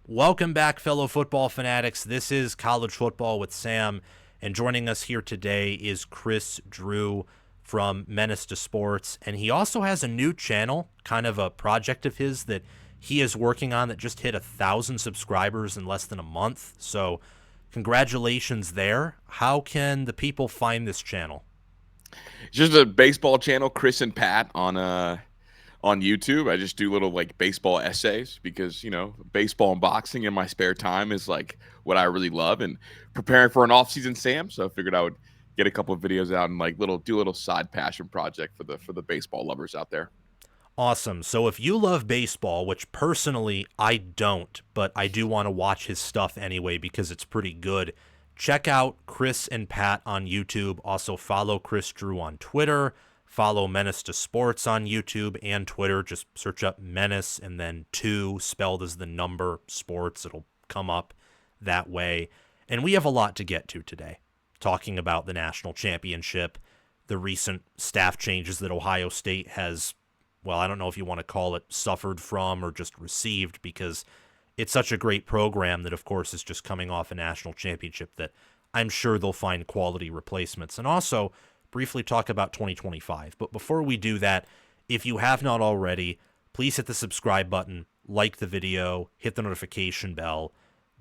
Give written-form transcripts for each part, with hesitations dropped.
Welcome back, fellow football fanatics. This is College Football with Sam, and joining us here today is Kris Drew from Menace to Sports, and he also has a new channel, kind of a project of his that he is working on that just hit 1,000 subscribers in less than a month. So congratulations there. How can the people find this channel? It's just a baseball channel, Kris and Pat on YouTube. I just do little like baseball essays because, baseball and boxing in my spare time is like what I really love, and preparing for an off-season Sam. So I figured I would get a couple of videos out and like do a little side passion project for the baseball lovers out there. Awesome. So if you love baseball, which personally I don't, but I do want to watch his stuff anyway because it's pretty good, check out Kris and Pat on YouTube. Also follow Kris Drew on Twitter. Follow Menace to Sports on YouTube and Twitter. Just search up Menace and then 2 spelled as the number sports. It'll come up that way. And we have a lot to get to today, talking about the national championship, the recent staff changes that Ohio State has, well, I don't know if you want to call it suffered from or just received, because it's such a great program that, of course, is just coming off a national championship that I'm sure they'll find quality replacements. And also briefly talk about 2025. But before we do that, if you have not already, please hit the subscribe button, like the video, hit the notification bell,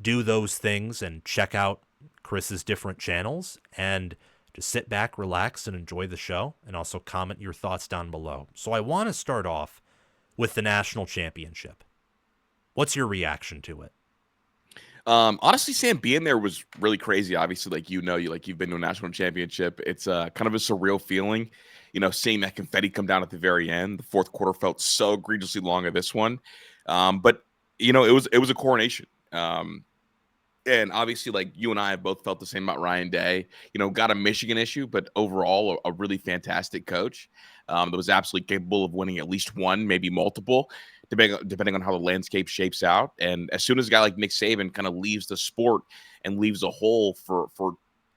do those things, and check out Kris's different channels, and just sit back, relax, and enjoy the show, and also comment your thoughts down below. So I want to start off with the national championship. What's your reaction to it? Honestly, Sam, being there was really crazy. Obviously, you've been to a national championship. It's kind of a surreal feeling, seeing that confetti come down at the very end. The fourth quarter felt so egregiously long of this one, but it was a coronation. And obviously, like you and I have both felt the same about Ryan Day. Got a Michigan issue, but overall, a really fantastic coach that was absolutely capable of winning at least one, maybe multiple, depending on how the landscape shapes out. And as soon as a guy like Nick Saban kind of leaves the sport and leaves a hole for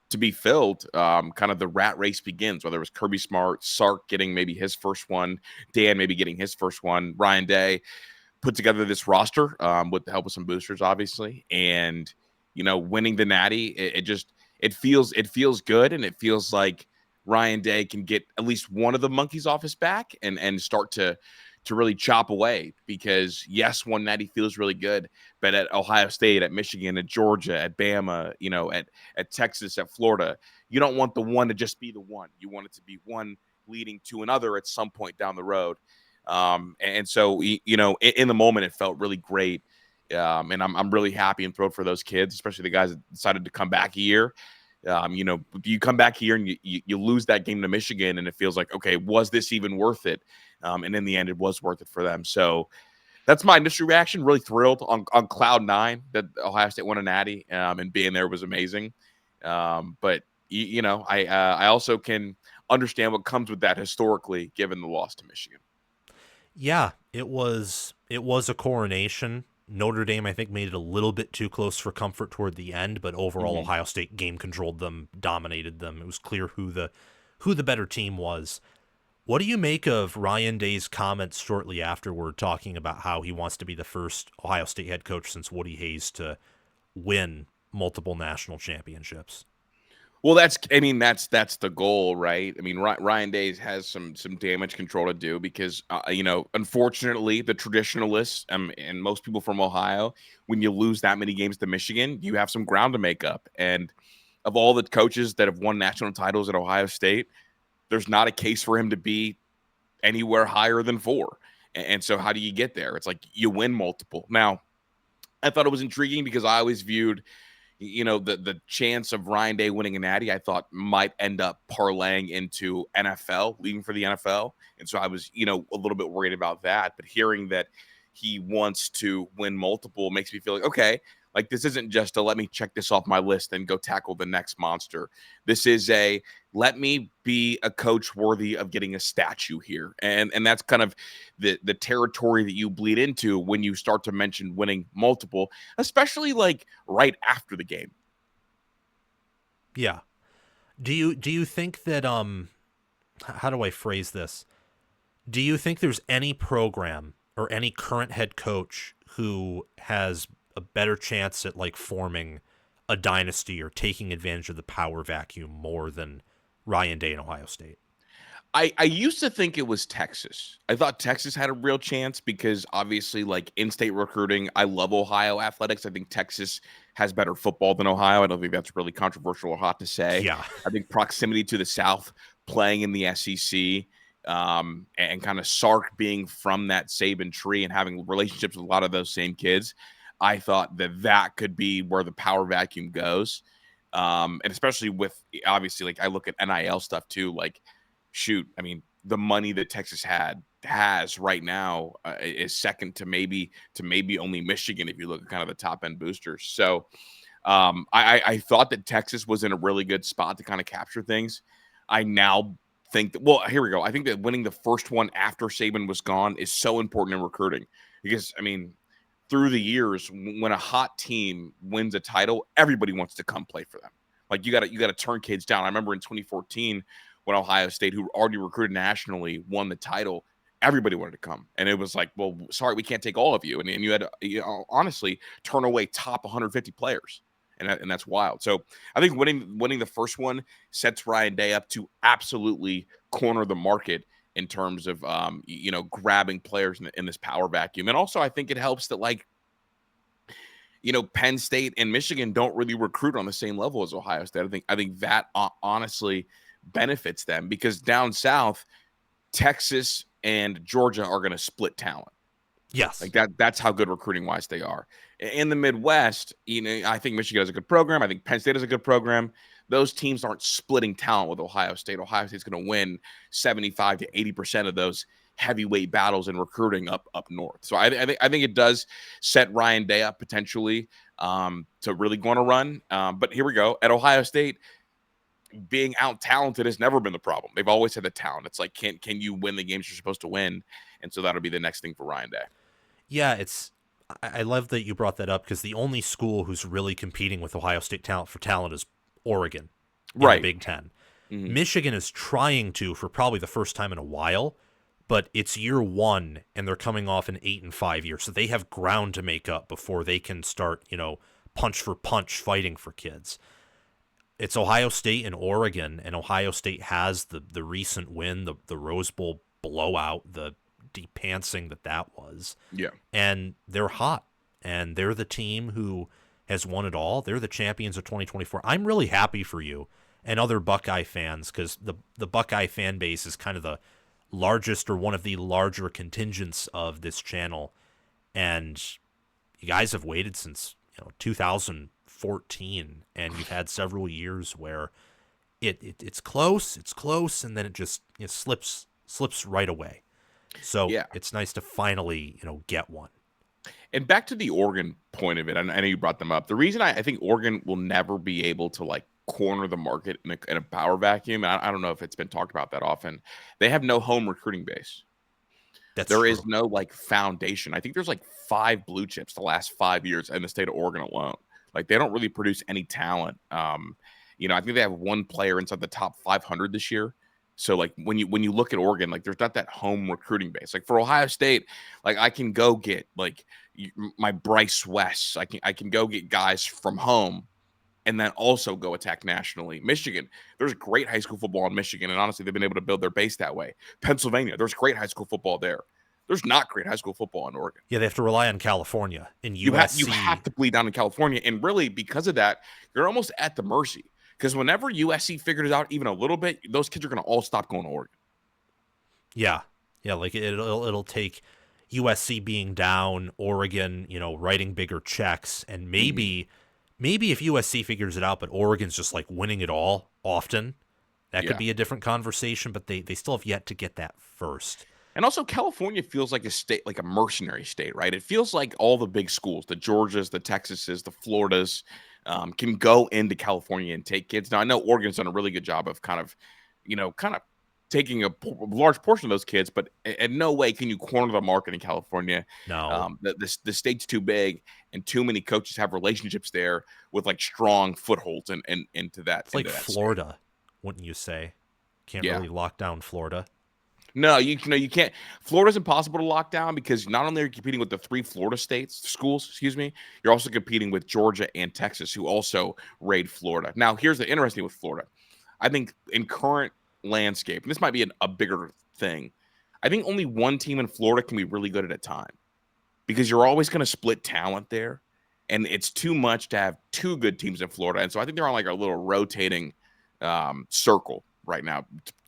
to be filled, kind of the rat race begins. Whether it was Kirby Smart, Sark getting maybe his first one, Dan maybe getting his first one, Ryan Day put together this roster with the help of some boosters, obviously, and winning the Natty, it feels good, and it feels like Ryan Day can get at least one of the monkeys off his back and start to really chop away, because yes, one Natty feels really good, but at Ohio State, at Michigan, at Georgia, at Bama, at Texas, at Florida, you don't want the one to just be the one. You want it to be one leading to another at some point down the road. And so, in the moment, it felt really great. And I'm really happy and thrilled for those kids, especially the guys that decided to come back a year. You come back here and you lose that game to Michigan, and it feels like, okay, was this even worth it? And in the end, it was worth it for them. So that's my initial reaction. Really thrilled on cloud 9 that Ohio State won a Natty, and being there was amazing. But I also can understand what comes with that historically, given the loss to Michigan. Yeah, it was a coronation. Notre Dame, I think, made it a little bit too close for comfort toward the end, but overall, Ohio State game controlled them, dominated them. It was clear who the better team was. What do you make of Ryan Day's comments shortly afterward, talking about how he wants to be the first Ohio State head coach since Woody Hayes to win multiple national championships? Well, that's the goal, right? I mean, Ryan Day has some damage control to do because, unfortunately, the traditionalists and most people from Ohio, when you lose that many games to Michigan, you have some ground to make up. And of all the coaches that have won national titles at Ohio State, there's not a case for him to be anywhere higher than 4. And so how do you get there? It's like you win multiple. Now, I thought it was intriguing because I always viewed the chance of Ryan Day winning a Natty, I thought might end up parlaying into NFL, leaving for the NFL. And so I was, a little bit worried about that. But hearing that he wants to win multiple makes me feel like, okay, like this isn't just a let me check this off my list and go tackle the next monster. This is a let me be a coach worthy of getting a statue here. And that's kind of the territory that you bleed into when you start to mention winning multiple, especially like right after the game. Yeah. Do you think that how do I phrase this? Do you think there's any program or any current head coach who has a better chance at like forming a dynasty or taking advantage of the power vacuum more than Ryan Day and Ohio State? I used to think it was Texas. I thought Texas had a real chance because obviously, like in-state recruiting, I love Ohio athletics. I think Texas has better football than Ohio. I don't think that's really controversial or hot to say. Yeah. I think proximity to the South, playing in the SEC, and kind of Sark being from that Saban tree and having relationships with a lot of those same kids, I thought that could be where the power vacuum goes. And especially with obviously, like I look at NIL stuff too, like shoot, I mean, the money that Texas has right now is second to maybe only Michigan if you look at kind of the top end boosters. So I thought that Texas was in a really good spot to kind of capture things. I now think that, well, here we go. I think that winning the first one after Saban was gone is so important in recruiting because I mean, through the years, when a hot team wins a title, everybody wants to come play for them. Like you got to turn kids down. I remember in 2014 when Ohio State, who already recruited nationally, won the title, everybody wanted to come. And it was like, well, sorry, we can't take all of you. And you had to, honestly, turn away top 150 players. And that's wild. So I think winning the first one sets Ryan Day up to absolutely corner the market in terms of, grabbing players in this power vacuum. And also I think it helps that, like, Penn State and Michigan don't really recruit on the same level as Ohio State. I think that honestly benefits them because down south, Texas and Georgia are going to split talent. Yes. Like that's how good recruiting wise they are. In the Midwest, I think Michigan has a good program. I think Penn State has a good program. Those teams aren't splitting talent with Ohio State. Ohio State's going to win 75 to 80% of those heavyweight battles in recruiting up north. So I think it does set Ryan Day up potentially to really go on a run. But here we go. At Ohio State, being out talented has never been the problem. They've always had the talent. It's like, can you win the games you're supposed to win? And so that'll be the next thing for Ryan Day. Yeah, I love that you brought that up because the only school who's really competing with Ohio State talent is Oregon in Right. the Big Ten. Mm-hmm. Michigan is trying to for probably the first time in a while, but it's year one and they're coming off an 8-5 year, so they have ground to make up before they can start, punch for punch fighting for kids. It's Ohio State and Oregon, and Ohio State has the recent win, the Rose Bowl blowout, the depantsing that was. Yeah. And they're hot, and they're the team who has won it all. They're the champions of 2024. I'm really happy for you and other Buckeye fans because the Buckeye fan base is kind of the largest or one of the larger contingents of this channel. And you guys have waited since 2014, and you've had several years where it's close, and then it slips right away. So yeah, it's nice to finally get one. And back to the Oregon point of it, I know you brought them up. The reason I think Oregon will never be able to like corner the market in a power vacuum, and I don't know if it's been talked about that often, they have no home recruiting base. There is no like foundation. I think there's like 5 blue chips the last 5 years in the state of Oregon alone. Like they don't really produce any talent. I think they have one player inside the top 500 this year. So like when you look at Oregon, like there's not that home recruiting base. Like for Ohio State, like I can go get like my Bryce West. I can go get guys from home and then also go attack nationally. Michigan, there's great high school football in Michigan, and honestly, they've been able to build their base that way. Pennsylvania, there's great high school football there. There's not great high school football in Oregon. Yeah, they have to rely on California. In USC, you have to bleed down in California, and really because of that, you're almost at the mercy. Because whenever USC figures it out even a little bit, those kids are going to all stop going to Oregon. Yeah, like it'll take USC being down, Oregon, writing bigger checks, and maybe if USC figures it out, but Oregon's just like winning it all often, that could be a different conversation. But they still have yet to get that first. And also, California feels like a state, like a mercenary state, right? It feels like all the big schools, the Georgias, the Texases, the Floridas, can go into California and take kids. Now, I know Oregon's done a really good job of kind of taking a large portion of those kids, but in no way can you corner the market in California. No, the state's too big, and too many coaches have relationships there with like strong footholds and into that. It's like Florida, wouldn't you say? Can't really lock down Florida. No, you can't. Florida's impossible to lock down because not only are you competing with the 3 Florida schools, excuse me, you're also competing with Georgia and Texas, who also raid Florida. Now, here's the interesting with Florida. I think in current landscape, and this might be a bigger thing, I think only one team in Florida can be really good at a time because you're always going to split talent there, and it's too much to have 2 good teams in Florida. And so I think they're on like a little rotating circle right now.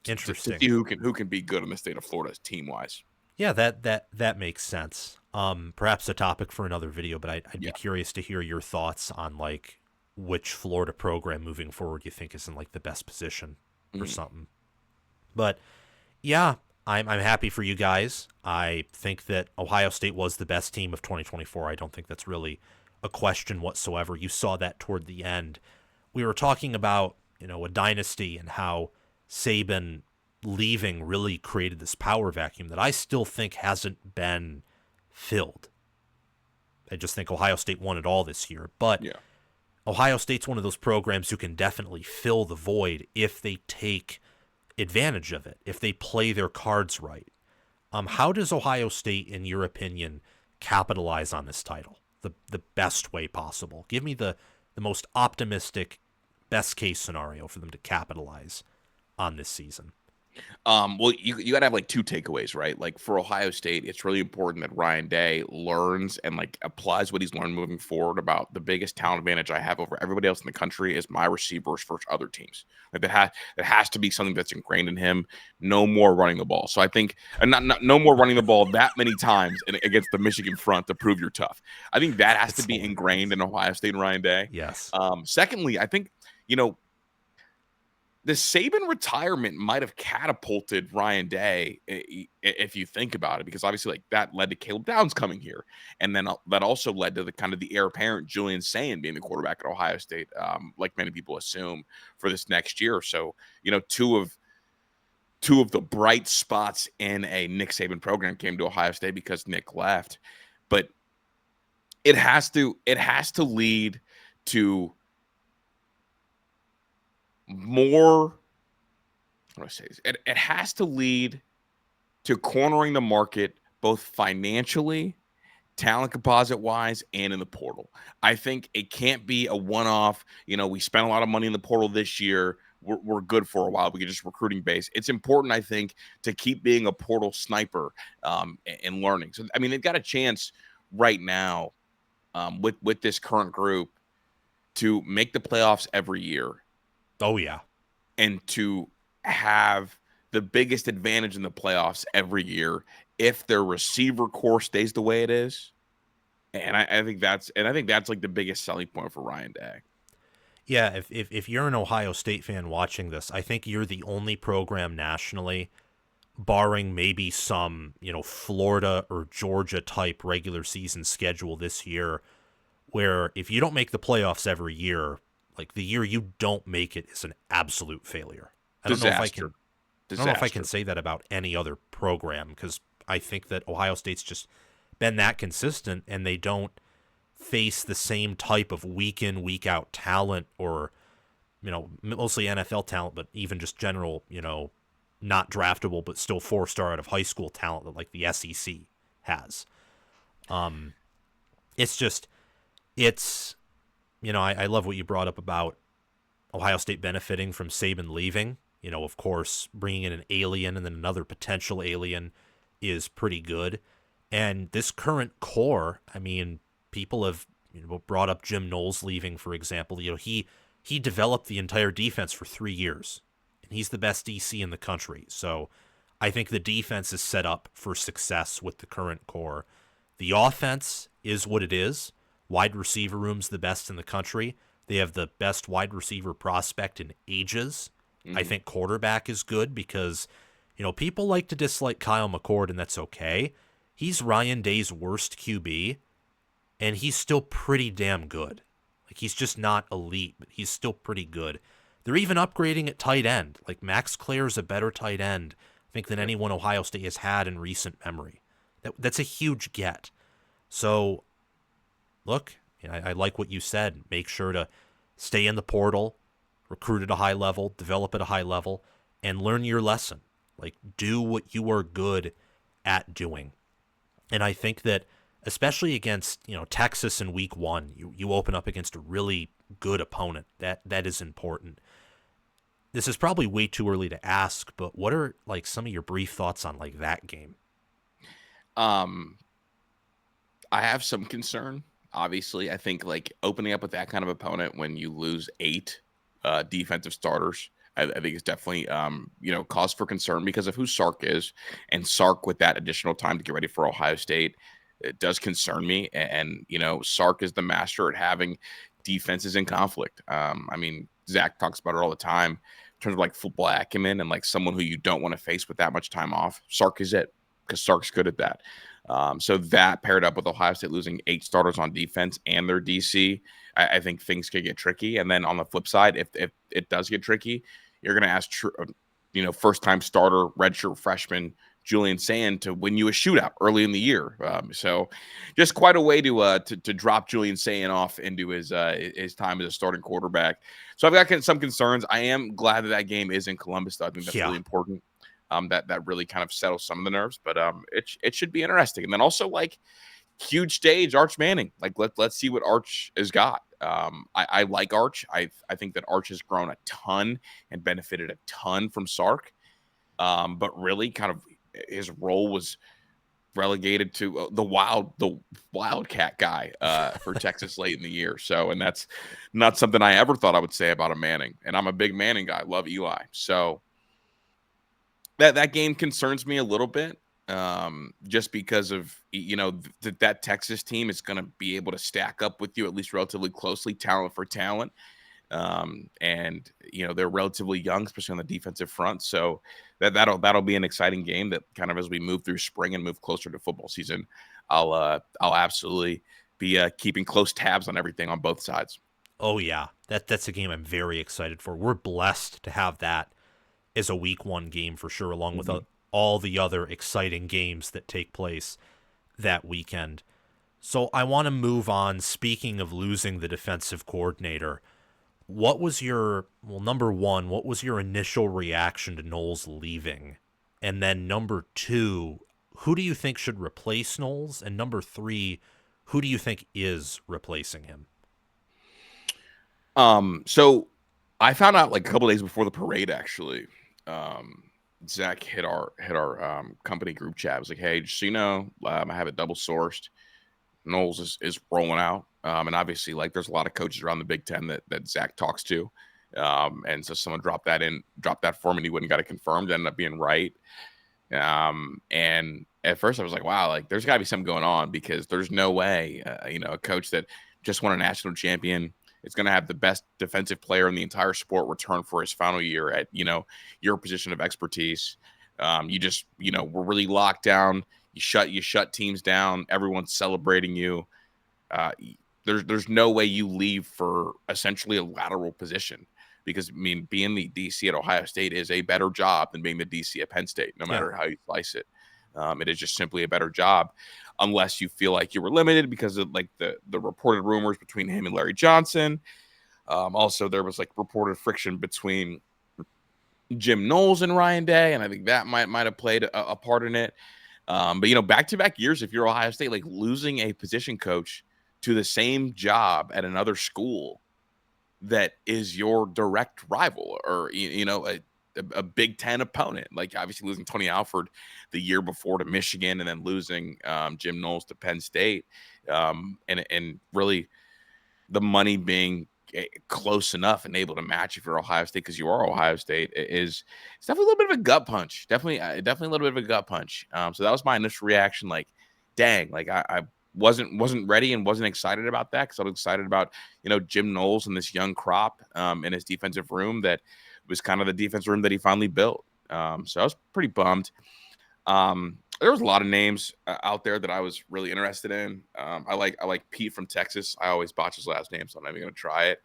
Interesting. To see who can be good in the state of Florida team wise. Yeah, that makes sense. Perhaps a topic for another video, but I'd be curious to hear your thoughts on like which Florida program moving forward you think is in like the best position or something. But yeah, I'm happy for you guys. I think that Ohio State was the best team of 2024. I don't think that's really a question whatsoever. You saw that toward the end. We were talking about, a dynasty and how Saban leaving really created this power vacuum that I still think hasn't been filled. I just think Ohio State won it all this year. But Ohio State's one of those programs who can definitely fill the void if they take advantage of it, if they play their cards right. How does Ohio State, in your opinion, capitalize on this title the best way possible? Give me the most optimistic, best case scenario for them to capitalize on this season. Well, you got to have like 2 takeaways, right? Like for Ohio State, it's really important that Ryan Day learns and like applies what he's learned moving forward about the biggest talent advantage I have over everybody else in the country is my receivers for other teams. Like that has to be something that's ingrained in him. No more running the ball. So I think, and no more running the ball that many times against the Michigan front to prove you're tough. I think that has to be ingrained in Ohio State and Ryan Day. Yes. Secondly, I think the Saban retirement might have catapulted Ryan Day if you think about it, because obviously like that led to Caleb Downs coming here. And then that also led to the kind of the heir apparent Julian Sayin being the quarterback at Ohio State, like many people assume for this next year. So, two of the bright spots in a Nick Saban program came to Ohio State because Nick left. But it has to lead to more, it has to lead to cornering the market both financially, talent composite wise, and in the portal. I think it can't be a one-off, we spent a lot of money in the portal this year, we're good for a while, we can just recruiting base. It's important, I think, to keep being a portal sniper and learning. So I mean, they've got a chance right now with this current group to make the playoffs every year. Oh, yeah. And to have the biggest advantage in the playoffs every year if their receiver core stays the way it is. And I think that's like the biggest selling point for Ryan Day. Yeah, if you're an Ohio State fan watching this, I think you're the only program nationally, barring maybe some, Florida or Georgia type regular season schedule this year, where if you don't make the playoffs every year, like the year you don't make it is an absolute failure. I don't know if I can say that about any other program, because I think that Ohio State's just been that consistent, and they don't face the same type of week in, week out talent, or, mostly NFL talent, but even just general, not draftable, but still 4-star out of high school talent that like the SEC has. I love what you brought up about Ohio State benefiting from Saban leaving. Of course, bringing in an alien and then another potential alien is pretty good. And this current core, I mean, people have brought up Jim Knowles leaving, for example. He developed the entire defense for 3 years, and he's the best DC in the country. So I think the defense is set up for success with the current core. The offense is what it is. Wide receiver room's the best in the country. They have the best wide receiver prospect in ages. Mm-hmm. I think quarterback is good because, people like to dislike Kyle McCord, and that's okay. He's Ryan Day's worst QB, and he's still pretty damn good. Like, he's just not elite, but he's still pretty good. They're even upgrading at tight end. Like, Max Clare's a better tight end, I think, than anyone Ohio State has had in recent memory. That's a huge get. So, look, I like what you said. Make sure to stay in the portal, recruit at a high level, develop at a high level, and learn your lesson. Like, do what you are good at doing. And I think that, especially against, Texas in week 1, you open up against a really good opponent. That is important. This is probably way too early to ask, but what are like some of your brief thoughts on like that game? Um, I have some concern. Obviously, I think like opening up with that kind of opponent when you lose 8 defensive starters, I think it's definitely cause for concern because of who Sark is, and Sark with that additional time to get ready for Ohio State, it does concern me. And Sark is the master at having defenses in conflict. I mean, Zach talks about it all the time in terms of like football acumen and like someone who you don't want to face with that much time off. Sark is it, because Sark's good at that. So that paired up with Ohio State losing 8 starters on defense and their DC, I think things could get tricky. And then on the flip side, if it does get tricky, you're going to ask, first-time starter, redshirt freshman Julian Sand to win you a shootout early in the year. So just quite a way to drop Julian Sand off into his time as a starting quarterback. So I've got some concerns. I am glad that game is in Columbus, though. I think that's really important. That really kind of settles some of the nerves, but it should be interesting. And then also like huge stage, Arch Manning. Like let's see what Arch has got. I like Arch. I think that Arch has grown a ton and benefited a ton from Sark. But really kind of his role was relegated to the Wildcat guy for Texas late in the year. So, and that's not something I ever thought I would say about a Manning. And I'm a big Manning guy. Love Eli. So that game concerns me a little bit, just because of that Texas team is going to be able to stack up with you at least relatively closely, talent for talent, and they're relatively young, especially on the defensive front. So that'll be an exciting game. That kind of as we move through spring and move closer to football season, I'll absolutely be keeping close tabs on everything on both sides. Oh yeah, that's a game I'm very excited for. We're blessed to have that is a week 1 game for sure, along with all the other exciting games that take place that weekend. So I want to move on. Speaking of losing the defensive coordinator, what was number 1, what was your initial reaction to Knowles leaving? And then number 2, who do you think should replace Knowles? And number 3, who do you think is replacing him? So I found out like a couple days before the parade, actually. Zach hit our company group chat. I was like, hey, just so you know, I have it double sourced. Knowles is rolling out. And obviously, like, there's a lot of coaches around the Big Ten that Zach talks to. And so someone dropped that for me, and he wouldn't got it confirmed. Ended up being right. And at first I was like, wow, like there's got to be something going on, because there's no way, a coach that just won a national champion is going to have the best defensive player in the entire sport return for his final year at, your position of expertise. We're really locked down. You shut teams down. Everyone's celebrating you. There's no way you leave for essentially a lateral position, because I mean, being the DC at Ohio State is a better job than being the DC at Penn State, no matter how you slice it. It is just simply a better job, unless you feel like you were limited because of like the reported rumors between him and Larry Johnson. Also, there was like reported friction between Jim Knowles and Ryan Day, and I think that might have played a part in it. But back-to-back years, if you're Ohio State, like losing a position coach to the same job at another school that is your direct rival, or a Big Ten opponent, like obviously losing Tony Alford the year before to Michigan, and then losing Jim Knowles to Penn State, and really the money being close enough and able to match if you're Ohio State, because you are Ohio State, it's definitely a little bit of a gut punch. Definitely a little bit of a gut punch. So that was my initial reaction. Like, dang, like I wasn't ready and wasn't excited about that, because I was excited about Jim Knowles and this young crop in his defensive room that was kind of the defense room that he finally built. So I was pretty bummed. There was a lot of names out there that I was really interested in. I like Pete from Texas. I always botch his last name, so I'm not even going to try it,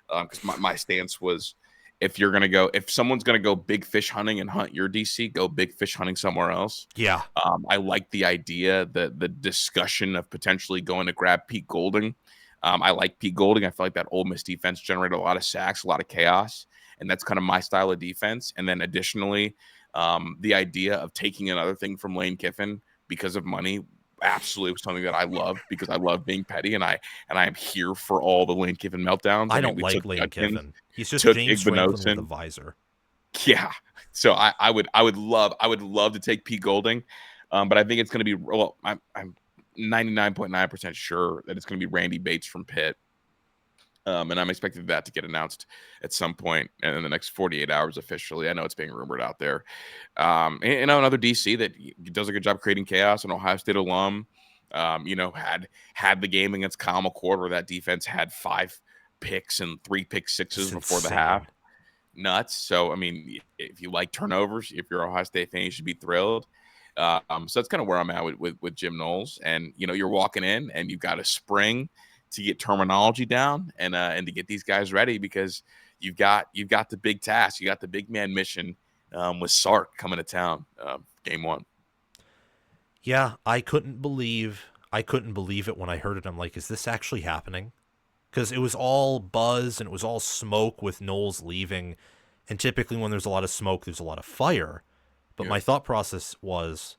because my stance was, if someone's going to go big fish hunting and hunt your DC, go big fish hunting somewhere else. Yeah. I like the idea, the discussion of potentially going to grab Pete Golding. I like Pete Golding. I feel like that Ole Miss defense generated a lot of sacks, a lot of chaos, and that's kind of my style of defense. And then additionally, The idea of taking another thing from Lane Kiffin because of money absolutely was something that I love because I love being petty, and I am here for all the Lane Kiffin meltdowns. I I mean, don't we like took Lane Judkins, Kiffin. He's just took James Franklin with a Igbinosun. visor. Yeah. So I would love to take Pete Golding, but I think it's going to be I'm 99.9% sure that it's going to be Randy Bates from Pitt. And I'm expecting that to get announced at some point in the next 48 hours officially. I know it's being rumored out there. Another DC that does a good job creating chaos, an Ohio State alum, had the game against Kyle McCord where that defense had 5 picks and 3 pick sixes before the half. Nuts. So, I mean, if you like turnovers, if you're an Ohio State fan, you should be thrilled. So that's kind of where I'm at with Jim Knowles. And, you're walking in and you've got a spring to get terminology down and to get these guys ready because you've got the big task. You got the big man mission with Sark coming to town game 1. Yeah, I couldn't believe it when I heard it. I'm like, is this actually happening? Because it was all buzz and it was all smoke with Knowles leaving. And typically when there's a lot of smoke, there's a lot of fire. But my thought process was,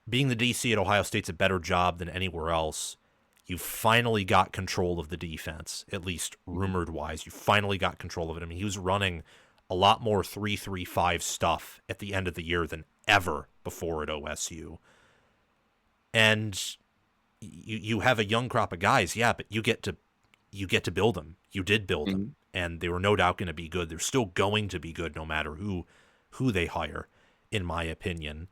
being the DC at Ohio State's a better job than anywhere else. You finally got control of the defense, at least rumored-wise. You finally got control of it. I mean, he was running a lot more 3-3-5 stuff at the end of the year than ever before at OSU. And you have a young crop of guys, yeah, but you get to build them. You did build them, and they were no doubt going to be good. They're still going to be good no matter who they hire, in my opinion.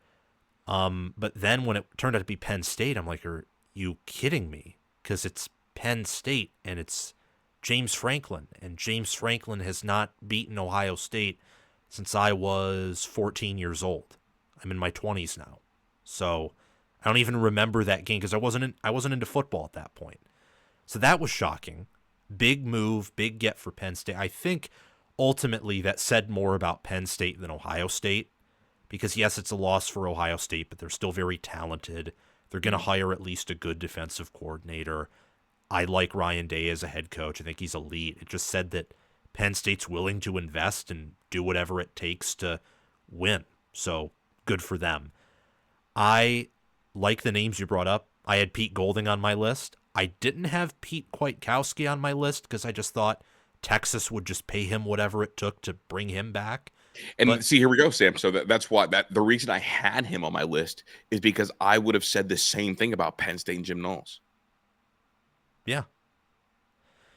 But then when it turned out to be Penn State, I'm like, are you kidding me? Because it's Penn State and it's James Franklin, and James Franklin has not beaten Ohio State since I was 14 years old. I'm in my 20s now, so I don't even remember that game because I wasn't into football at that point. So that was shocking. Big move, big get for Penn State. I think ultimately that said more about Penn State than Ohio State, because yes, it's a loss for Ohio State, but they're still very talented. They're going to hire at least a good defensive coordinator. I like Ryan Day as a head coach. I think he's elite. It just said that Penn State's willing to invest and do whatever it takes to win. So good for them. I like the names you brought up. I had Pete Golding on my list. I didn't have Pete Kwiatkowski on my list because I just thought Texas would just pay him whatever it took to bring him back. And see, here we go, Sam. So that's why the reason I had him on my list is because I would have said the same thing about Penn State and Jim Knowles. Yeah.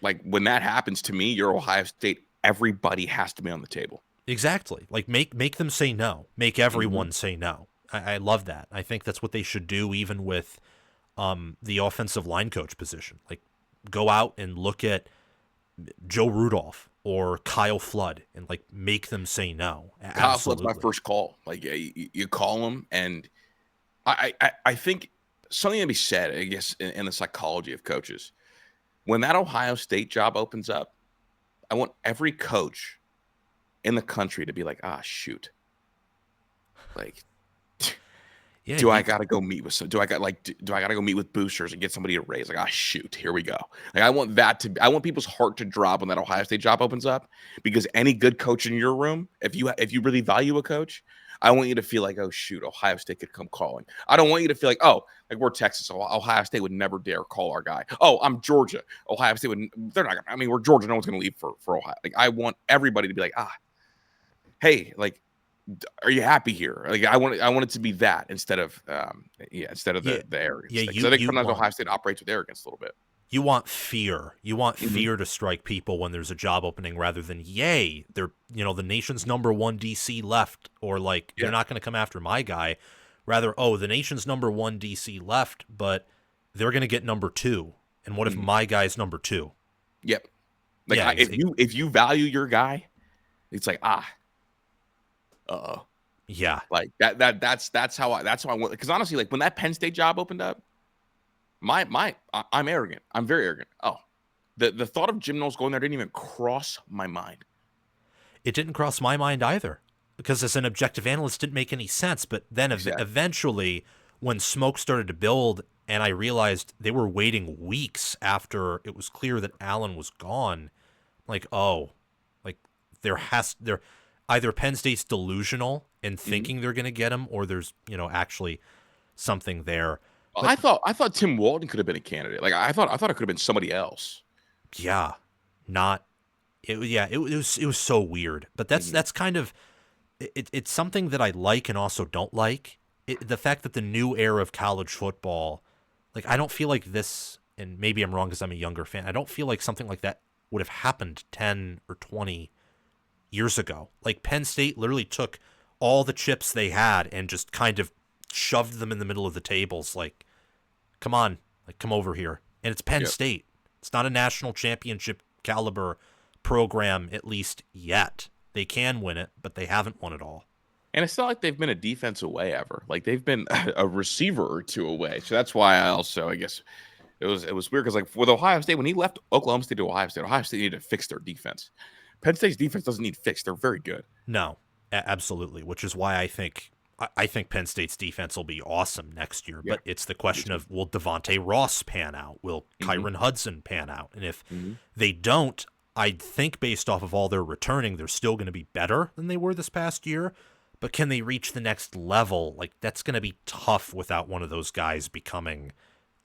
Like when that happens to me, you're Ohio State. Everybody has to be on the table. Exactly. Like make them say no. Make everyone say no. I love that. I think that's what they should do, even with the offensive line coach position. Like go out and look at Joe Rudolph or Kyle Flood and like make them say no. Kyle Flood's my first call. Like you call him, and I think something to be said, I guess, in the psychology of coaches. When that Ohio State job opens up, I want every coach in the country to be like, shoot. Like, yeah, do I gotta go meet with some? Do I gotta go meet with boosters and get somebody to raise? Like, shoot, here we go. Like, I want people's heart to drop when that Ohio State job opens up, because any good coach in your room, if you really value a coach, I want you to feel like, oh shoot, Ohio State could come calling. I don't want you to feel like, oh, like we're Texas, Ohio State would never dare call our guy. Oh, I'm Georgia, Ohio State they're not gonna. I mean, we're Georgia, no one's gonna leave for Ohio. Like, I want everybody to be like, hey, like, are you happy here? Like, I want it to be that instead of the arrogance. Yeah, I think sometimes Ohio State operates with arrogance a little bit. You want fear. You want fear to strike people when there's a job opening, rather than, yay, they're the nation's number one DC left, or like you're not going to come after my guy. Rather, the nation's number one DC left, but they're going to get number 2. And what if my guy's number 2? Yep. Like if you value your guy, it's like yeah, like that's how I want. Because honestly, like when that Penn State job opened up, I'm arrogant. I'm very arrogant. The thought of Jim Knowles going there didn't even cross my mind. It didn't cross my mind either, because as an objective analyst, it didn't make any sense. But then eventually, when smoke started to build, and I realized they were waiting weeks after it was clear that Allen was gone, like, they're either Penn State's delusional and thinking they're going to get him, or there's, actually something there. Well, But I thought Tim Walton could have been a candidate. Like I thought it could have been somebody else. yeah, not it was so weird. But that's kind of it's something that I like and also don't like. The fact that the new era of college football, like I don't feel like this, and maybe I'm wrong because I'm a younger fan. I don't feel like something like that would have happened 10 or 20 years ago. Like Penn State literally took all the chips they had and just kind of shoved them in the middle of the tables. Like, come on, like come over here. And it's Penn Yep. State. It's not a national championship caliber program, at least yet. They can win it, but they haven't won it all. And it's not like they've been a defense away ever. Like they've been a receiver or two away. So that's why I guess it was weird because like with Ohio State, when he left Oklahoma State to Ohio State needed to fix their defense. Penn State's defense doesn't need fixed. They're very good. No, absolutely, which is why I think Penn State's defense will be awesome next year. Yeah. But it's the question of, will Devontae Ross pan out? Will Kyron Hudson pan out? And if they don't, I think based off of all they're returning, they're still going to be better than they were this past year. But can they reach the next level? Like, that's going to be tough without one of those guys becoming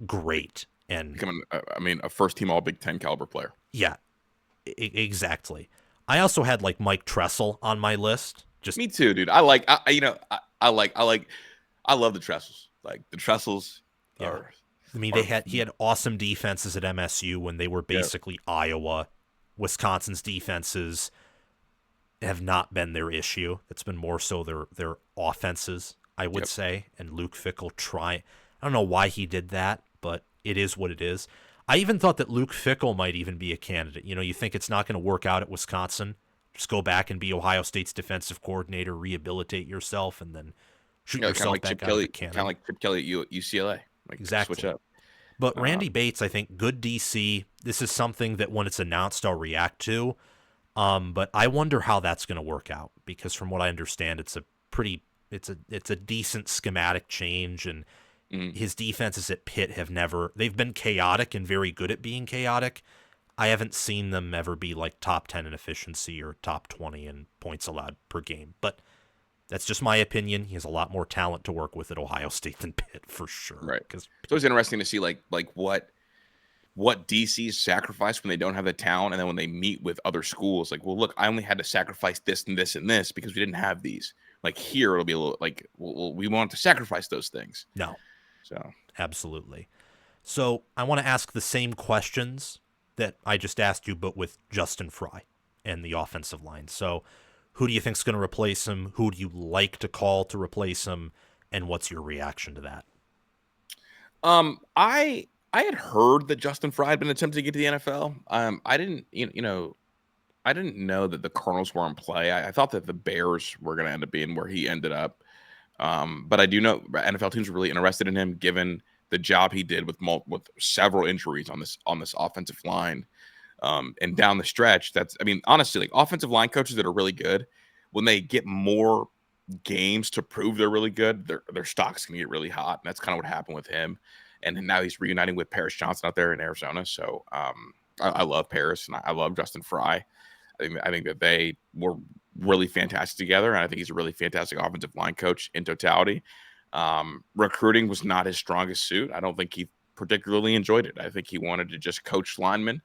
great. And Becoming, a first-team All-Big Ten caliber player. yeah, exactly. I also had like Mike Tressel on my list. Just Me too, dude. I love the Trestles. Like the Trestles are. I mean, he had awesome defenses at MSU when they were basically Iowa. Wisconsin's defenses have not been their issue. It's been more so their offenses, I would say. And Luke Fickell I don't know why he did that, but it is what it is. I even thought that Luke Fickell might even be a candidate. You think it's not going to work out at Wisconsin, just go back and be Ohio State's defensive coordinator, rehabilitate yourself, and then shoot yourself back out of the cannon. Kind of like Chip Kelly at UCLA. Like, exactly. Switch up. But Randy Bates, I think, good DC. This is something that when it's announced, I'll react to. But I wonder how that's going to work out, because from what I understand, it's a decent schematic change, and his defenses at Pitt they've been chaotic and very good at being chaotic. I haven't seen them ever be like top 10 in efficiency or top 20 in points allowed per game. But that's just my opinion. He has a lot more talent to work with at Ohio State than Pitt, for sure. Right. Because it's always interesting to see like what DC's sacrifice when they don't have the talent, and then when they meet with other schools, like, well, look, I only had to sacrifice this and this and this because we didn't have these. Like here, it'll be a little like, well, we want to sacrifice those things. No. So absolutely. So I want to ask the same questions that I just asked you, but with Justin Frye and the offensive line. So who do you think is going to replace him? Who do you like to call to replace him? And what's your reaction to that? I had heard that Justin Frye had been attempting to get to the NFL. I didn't, I didn't know that the Cardinals were in play. I thought that the Bears were going to end up being where he ended up. But I do know NFL teams were really interested in him, given the job he did with several injuries on this offensive line. And down the stretch, honestly, like offensive line coaches that are really good, when they get more games to prove they're really good, their stock's gonna get really hot. And that's kind of what happened with him. And now he's reuniting with Paris Johnson out there in Arizona. So I love Paris, and I love Justin Frye. I think that they were really fantastic together, and I think he's a really fantastic offensive line coach in totality. Recruiting was not his strongest suit. I don't think he particularly enjoyed it. I think he wanted to just coach linemen.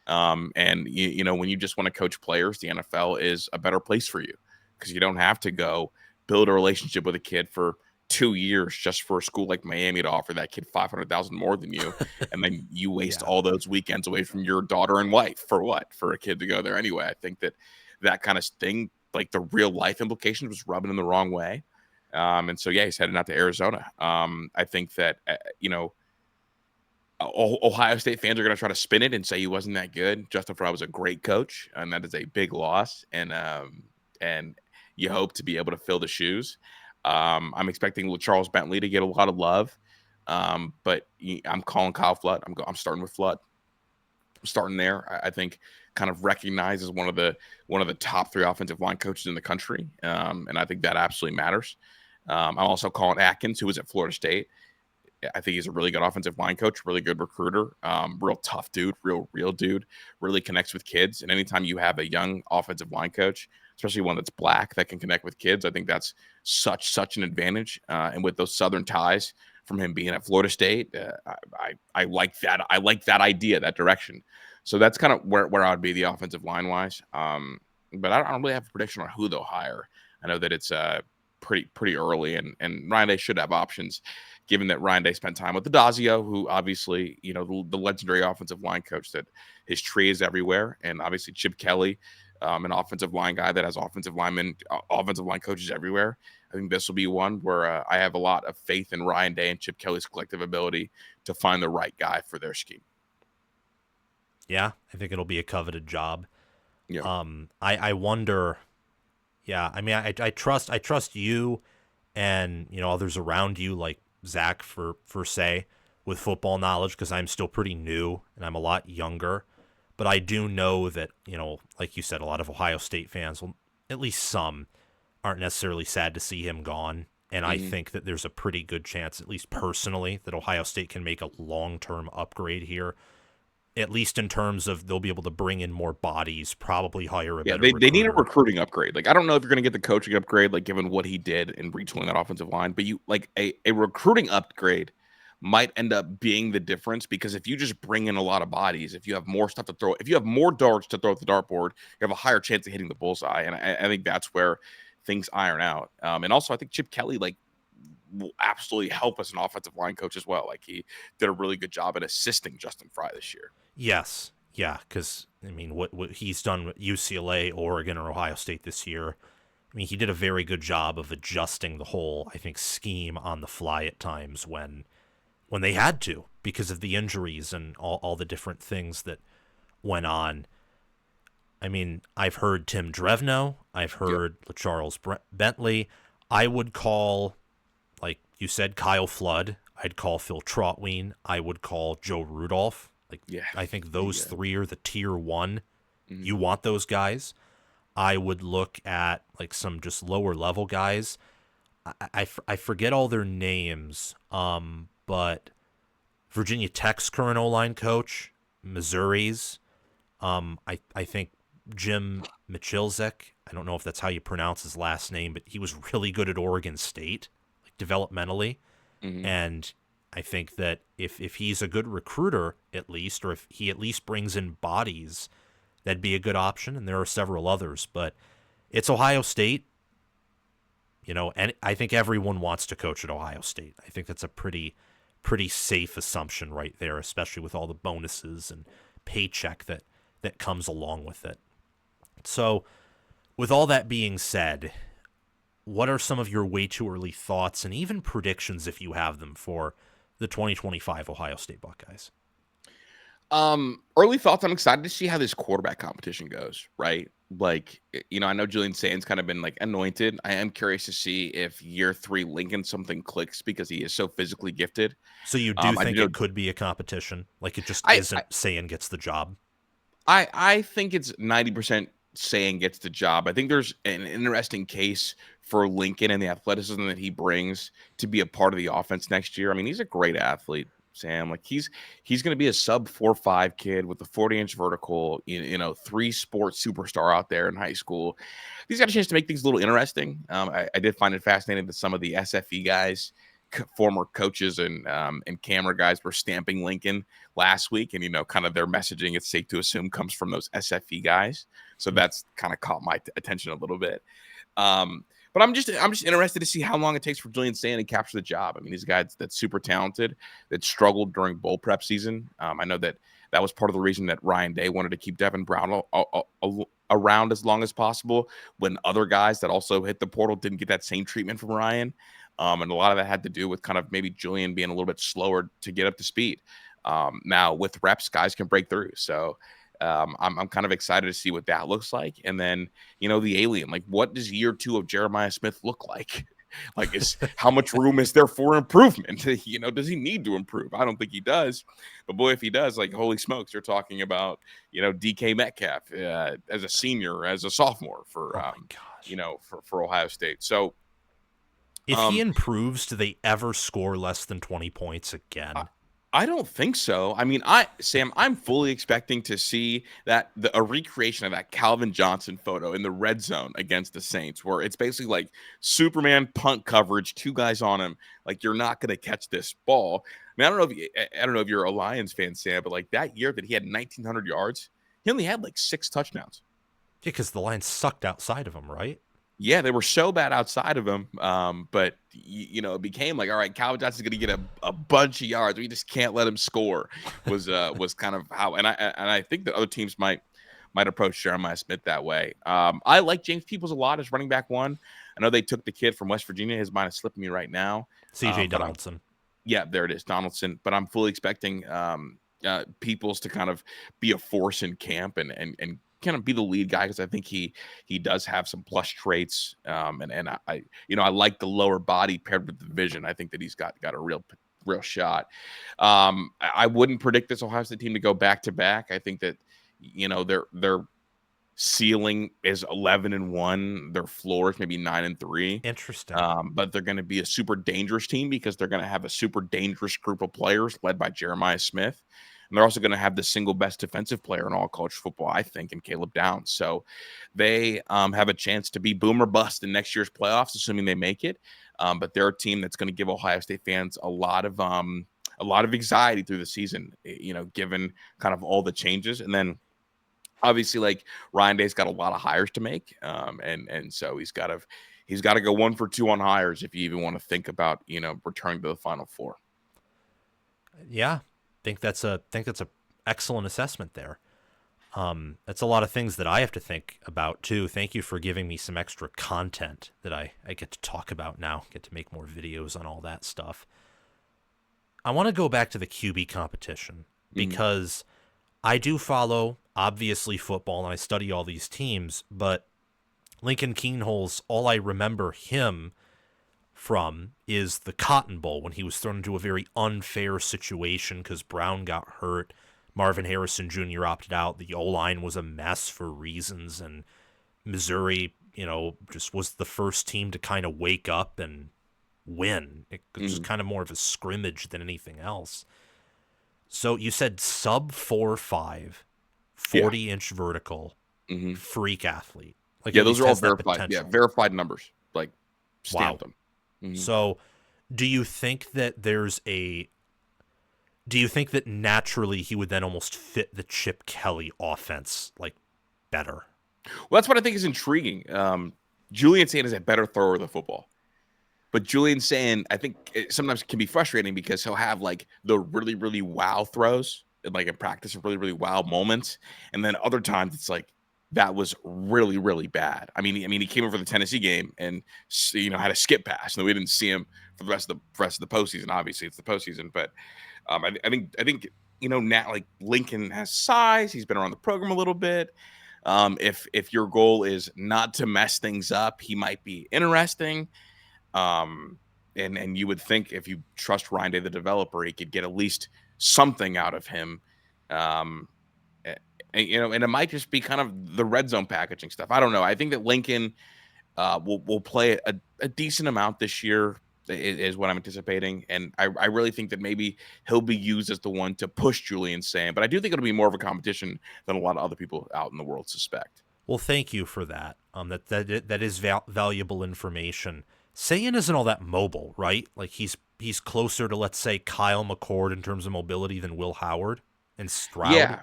And when you just want to coach players, the NFL is a better place for you, because you don't have to go build a relationship with a kid for 2 years just for a school like Miami to offer that kid $500,000 more than you, and then you waste all those weekends away from your daughter and wife for what? For a kid to go there anyway. I think that kind of thing, like the real life implications, was rubbing him the wrong way. And so he's heading out to Arizona. I think that Ohio State fans are going to try to spin it and say he wasn't that good. Justin Frye was a great coach, and that is a big loss. And you hope to be able to fill the shoes. I'm expecting Charles Bentley to get a lot of love, but I'm calling Kyle Flood. I'm starting with Flood. I'm starting there. I think kind of recognized as one of the top 3 offensive line coaches in the country, and I think that absolutely matters. I'm also calling Atkins, who was at Florida State. I think he's a really good offensive line coach, really good recruiter, real tough dude, real dude, really connects with kids. And anytime you have a young offensive line coach, especially one that's black that can connect with kids, I think that's such an advantage. And with those Southern ties from him being at Florida State, I like that. I like that idea, that direction. So that's kind of where I would be the offensive line wise. But I don't really have a prediction on who they'll hire. I know that it's pretty early, and Ryan Day should have options, given that Ryan Day spent time with Adazio, who obviously, the legendary offensive line coach that his tree is everywhere, and obviously Chip Kelly, an offensive line guy that has offensive line coaches everywhere. I think this will be one where I have a lot of faith in Ryan Day and Chip Kelly's collective ability to find the right guy for their scheme. Yeah, I think it'll be a coveted job. Yeah. I wonder. Yeah, I mean, I trust you, and others around you like Zach for say with football knowledge, because I'm still pretty new and I'm a lot younger. But I do know that like you said, a lot of Ohio State fans, well, at least some, aren't necessarily sad to see him gone. And I think that there's a pretty good chance, at least personally, that Ohio State can make a long-term upgrade here. At least in terms of they'll be able to bring in more bodies, probably hire a better they need a recruiter. recruiting upgrade. Like, I don't know if you're going to get the coaching upgrade, like given what he did in retooling that offensive line, but you like a recruiting upgrade might end up being the difference, because if you just bring in a lot of bodies, if you have more stuff to throw, if you have more darts to throw at the dartboard, you have a higher chance of hitting the bullseye. And I think that's where things iron out. And also I think Chip Kelly will absolutely help as an offensive line coach as well. Like, he did a really good job at assisting Justin Frye this year. Yes. Yeah, because, I mean, what he's done with UCLA, Oregon, or Ohio State this year, I mean, he did a very good job of adjusting the whole, I think, scheme on the fly at times when they had to, because of the injuries and all the different things that went on. I mean, I've heard Tim Drevno. I've heard Charles Bentley. I would call, like you said, Kyle Flood. I'd call Phil Trotween. I would call Joe Rudolph. I think those three are the tier one. Mm-hmm. You want those guys. I would look at like some just lower level guys. I forget all their names, but Virginia Tech's current O-line coach, Missouri's, I think Jim Michilzik, I don't know if that's how you pronounce his last name, but he was really good at Oregon State, like developmentally. Mm-hmm. And I think that if he's a good recruiter, at least, or if he at least brings in bodies, that'd be a good option. And there are several others, but it's Ohio State, and I think everyone wants to coach at Ohio State. I think that's a pretty safe assumption right there, especially with all the bonuses and paycheck that comes along with it. So with all that being said, what are some of your way too early thoughts and even predictions, if you have them, for the 2025 Ohio State Buckeyes? Early thoughts. I'm excited to see how this quarterback competition goes, right? Like, I know Julian Sands kind of been like anointed. I am curious to see if year 3 Lincoln something clicks, because he is so physically gifted. So you do think it could be a competition? Like, it just isn't saying gets the job? I think it's 90% saying gets the job. I think there's an interesting case for Lincoln and the athleticism that he brings to be a part of the offense next year. I mean, he's a great athlete, Sam. Like, he's going to be a sub 4.5 kid with a 40-inch vertical, 3-sport superstar out there in high school. He's got a chance to make things a little interesting. I did find it fascinating that some of the SFE guys, former coaches and camera guys, were stamping Lincoln last week, and kind of their messaging, it's safe to assume, comes from those SFE guys. So that's kind of caught my attention a little bit. But I'm just interested to see how long it takes for Julian Sand to capture the job. I mean, he's a guy that's super talented, that struggled during bowl prep season. I know that was part of the reason that Ryan Day wanted to keep Devin Brown around as long as possible, when other guys that also hit the portal didn't get that same treatment from Ryan. And a lot of that had to do with kind of maybe Julian being a little bit slower to get up to speed. Now with reps, guys can break through. So I'm kind of excited to see what that looks like. And then, the alien, like, what does year 2 of Jeremiah Smith look like? Like, how much room is there for improvement? Does he need to improve? I don't think he does. But boy, if he does, like, holy smokes, you're talking about, DK Metcalf as a senior, as a sophomore for Ohio State. So If he improves, do they ever score less than 20 points again? I don't think so. I mean, Sam, I'm fully expecting to see a recreation of that Calvin Johnson photo in the red zone against the Saints, where it's basically like Superman punt coverage, two guys on him, like you're not going to catch this ball. I mean, I don't know if you're a Lions fan, Sam, but like that year that he had 1,900 yards, he only had like 6 touchdowns. Yeah, because the Lions sucked outside of him, right? Yeah, they were so bad outside of him. But it became like, all right, Calvin Johnson's going to get a bunch of yards. We just can't let him score. Was kind of how, and I think that other teams might approach Jeremiah Smith that way. I like James Peoples a lot as running back 1. I know they took the kid from West Virginia. His mind is slipping me right now. C.J. Donaldson. Yeah, there it is, Donaldson. But I'm fully expecting Peoples to kind of be a force in camp and kind of be the lead guy, because I think he does have some plus traits, and I like the lower body paired with the vision. I think that he's got a real shot. I wouldn't predict this Ohio State team to go back to back. I think that their ceiling is 11-1. Their floor is maybe 9-3. Interesting. But they're going to be a super dangerous team because they're going to have a super dangerous group of players led by Jeremiah Smith. And they're also going to have the single best defensive player in all college football, I think, in Caleb Downs. So they have a chance to be boom or bust in next year's playoffs, assuming they make it. But they're a team that's going to give Ohio State fans a lot of anxiety through the season, given kind of all the changes. And then obviously, like, Ryan Day's got a lot of hires to make. And so he's got to go 1 for 2 on hires if you even want to think about, returning to the Final Four. Yeah. Think that's a excellent assessment there. That's a lot of things that I have to think about too. Thank you for giving me some extra content that I get to talk about now. Get to make more videos on all that stuff. I want to go back to the QB competition because I do follow, obviously, football, and I study all these teams, but Lincoln Keenholz, all I remember him from is the Cotton Bowl, when he was thrown into a very unfair situation because Brown got hurt. Marvin Harrison Jr. opted out. The O-line was a mess for reasons, and Missouri, just was the first team to kind of wake up and win. It was kind of more of a scrimmage than anything else. So you said sub 4.5, 40-inch vertical, freak athlete. Like, yeah, those are all verified. Yeah, verified numbers. Like, stamped them. So do you think that naturally he would then almost fit the Chip Kelly offense like better? Well, that's what I think is intriguing. Julian Sand is a better thrower of the football. But Julian Sand, I think, sometimes can be frustrating because he'll have like the really, really wow throws, like in practice, really, really wow moments. And then other times it's like, that was really, really bad. I mean, he came over for the Tennessee game and had a skip pass, and we didn't see him for the rest of the postseason. Obviously, it's the postseason, but I think now, like, Lincoln has size. He's been around the program a little bit. If your goal is not to mess things up, he might be interesting. And you would think if you trust Ryan Day, the developer, he could get at least something out of him. And it might just be kind of the red zone packaging stuff. I don't know. I think that Lincoln will play a decent amount this year is what I'm anticipating. And I really think that maybe he'll be used as the one to push Julian Sand. But I do think it'll be more of a competition than a lot of other people out in the world suspect. Well, thank you for that. That is valuable information. Sand isn't all that mobile, right? Like, he's closer to, let's say, Kyle McCord in terms of mobility than Will Howard and Stroud. Yeah.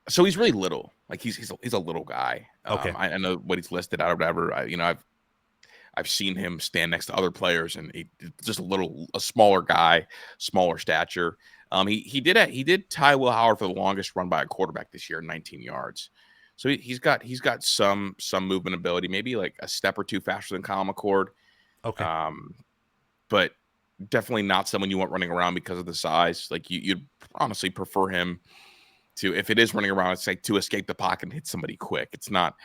So he's really little. Like, he's a little guy. Okay. I know what he's listed out or whatever. I've seen him stand next to other players, and he's just a smaller guy, smaller stature. He did tie Will Howard for the longest run by a quarterback this year, 19 yards. So he's got some movement ability, maybe like a step or two faster than Kyle McCord. Okay. But definitely not someone you want running around because of the size. Like, you'd honestly prefer him to, if it is running around, it's like to escape the pocket and hit somebody quick. It's not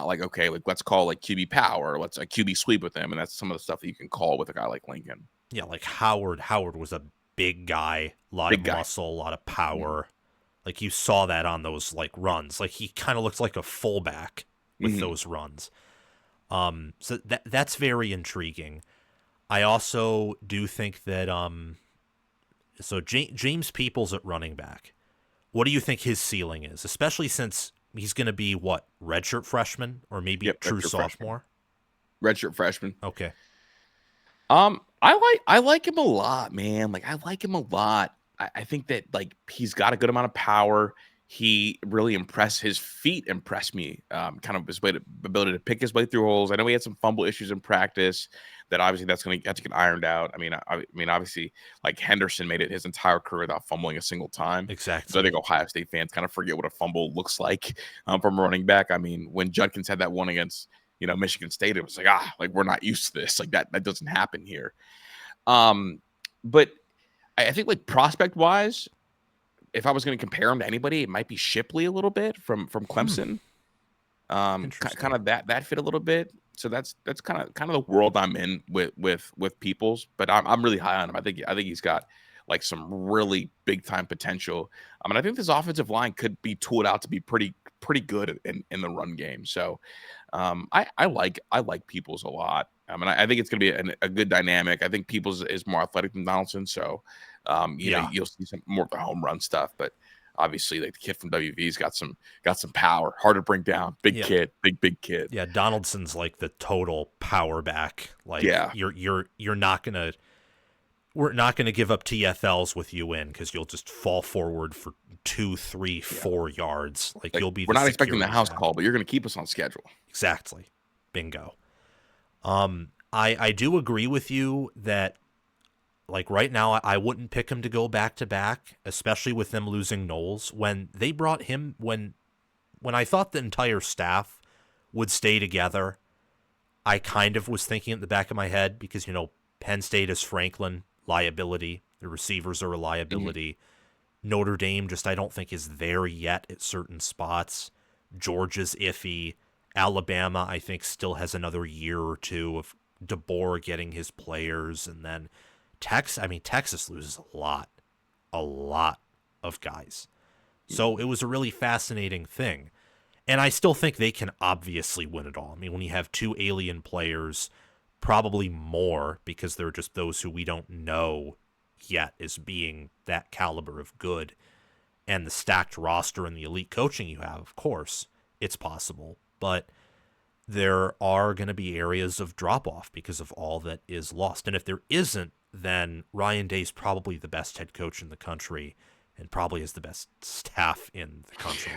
like, okay, like, let's call like QB power, let's a QB sweep with him. And that's some of the stuff that you can call with a guy like Lincoln. Yeah. Like Howard was a big guy, a lot of muscle, a lot of power. Mm-hmm. Like, you saw that on those like runs. Like, he kind of looks like a fullback with those runs. So that's very intriguing. I also do think that so James Peoples at running back. What do you think his ceiling is, especially since he's going to be what, redshirt freshman or maybe Yep, true redshirt freshman. sophomore? Redshirt freshman. Okay. I like him a lot, man. Like I like him a lot. I think that like he's got a good amount of power. He really impressed. His feet impressed me. Kind of his ability to pick his way through holes. I know he had some fumble issues in practice. That obviously that's going to have to get ironed out. I mean, obviously, like Henderson made it his entire career without fumbling a single time. So I Exactly. think Ohio State fans kind of forget what a fumble looks like from a running back. I mean, when Judkins had that one against Michigan State, it was like we're not used to this. Like that doesn't happen here. But I think like prospect wise, if I was going to compare him to anybody, it might be Shipley a little bit from Clemson. Kind Interesting. of that fit a little bit. So that's kind of the world I'm in with Peoples. But I'm really high on him. I think he's got like some really big time potential. I mean, I think this offensive line could be tooled out to be pretty good in the run game. So I like Peoples a lot. I mean, I think it's going to be a good dynamic. I think Peoples is more athletic than Donaldson, so Yeah. you'll see some more of the home run stuff. But obviously, like the kid from WV's got some power, hard to bring down. Big Yeah. kid, big kid. Yeah, Donaldson's like the total power back. Like Yeah, you're not going to we're not going to give up TFLs with you in because you'll just fall forward for 2, 3, yeah. 4 yards. Like Like you'll be we're the not expecting the security house back. call, but you're going to keep us on schedule. Exactly. Bingo. I do agree with you that like right now I wouldn't pick him to go back to back, especially with them losing Knowles. When they brought him when I thought the entire staff would stay together, I kind of was thinking at the back of my head because Penn State is Franklin liability, the receivers are a Mhm. liability. Notre Dame just I don't think is there yet at certain spots. Georgia's iffy. Alabama I think still has another year or two of DeBoer getting his players, and then Texas loses a lot of guys. So it was a really fascinating thing. And I still think they can obviously win it all. I mean, when you have 2 alien players, probably more because they're just those who we don't know yet as being that caliber of good, and the stacked roster and the elite coaching you have, of course, it's possible. But there are going to be areas of drop off because of all that is lost. And if there isn't, then Ryan Day's probably the best head coach in the country and probably has the best staff in the country.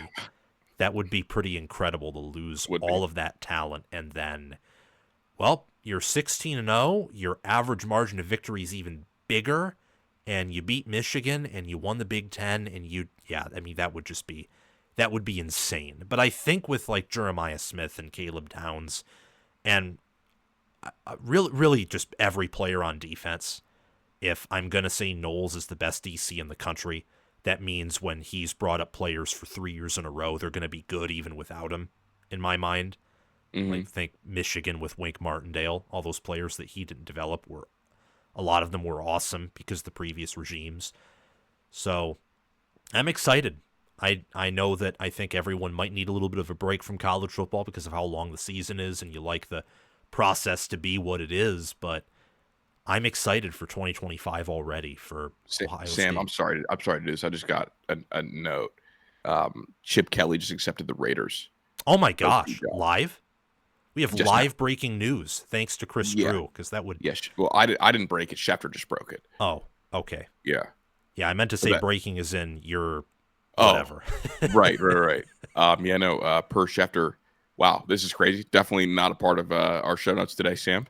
That would be pretty incredible to lose Would be. all of that talent and then, well, you're 16-0, your average margin of victory is even bigger, and you beat Michigan and you won the Big Ten, and that would be insane. But I think with like Jeremiah Smith and Caleb Towns and really just every player on defense, if I'm going to say Knowles is the best DC in the country, that means when he's brought up players for 3 years in a row, they're going to be good even without him, in my mind. Hmm. Like, think Michigan with Wink Martindale. All those players that he didn't develop a lot of them were awesome because of the previous regimes. So I'm excited. I know that I think everyone might need a little bit of a break from college football because of how long the season is and you like the process to be what it is, but I'm excited for 2025 already for Ohio Sam, State. I'm sorry to do this. I just got a note. Chip Kelly just accepted the Raiders. Oh my OC gosh, job live? We have just now. live breaking news thanks to Kris Yeah. Drew because that would. Yes. Well, I didn't break it. Schefter just broke it. Oh, okay. Yeah. Yeah, I meant to So say that. breaking is in your Oh, whatever. right. Yeah, no. Per Schefter. Wow, this is crazy. Definitely not a part of our show notes today, Sam.